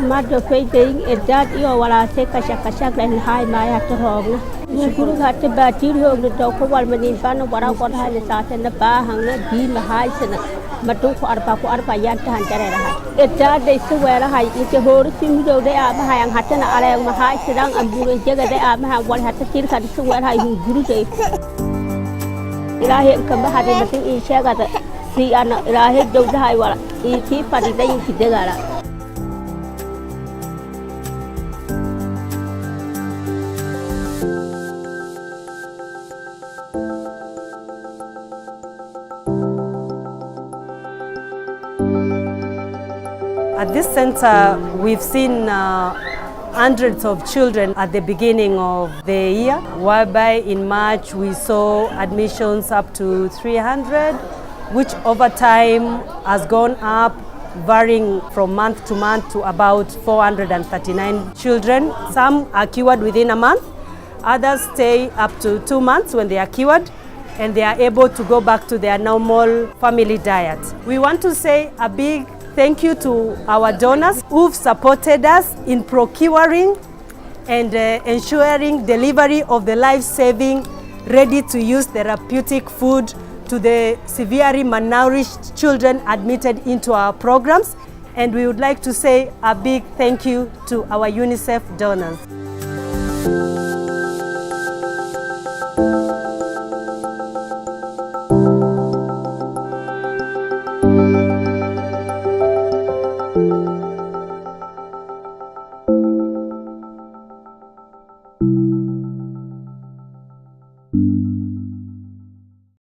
Mother painting and that you are take a shaka and high my after home. You could have to bat you on the top of 1 million fan of what I got high the sat and the bar hung beam high and Matuku Arpa Yanta and Terra. It's that they still wear a high, it's a whole thing though they are behind Hatan, I am high, Sedang and Bulu Jagger, they are behind what had to kill her to wear high in Guru. I come back having in Shagata. See, I hate those high water. He keep at the day in Kidegara. At this center, we've seen hundreds of children at the beginning of the year, whereby in March we saw admissions up to 300, which over time has gone up, varying from month to month to about 439 children. Some are cured within a month, others stay up to 2 months when they are cured, and they are able to go back to their normal family diet. We want to say a big thank you to our donors who've supported us in procuring and ensuring delivery of the life-saving, ready-to-use therapeutic food to the severely malnourished children admitted into our programs. And we would like to say a big thank you to our UNICEF donors.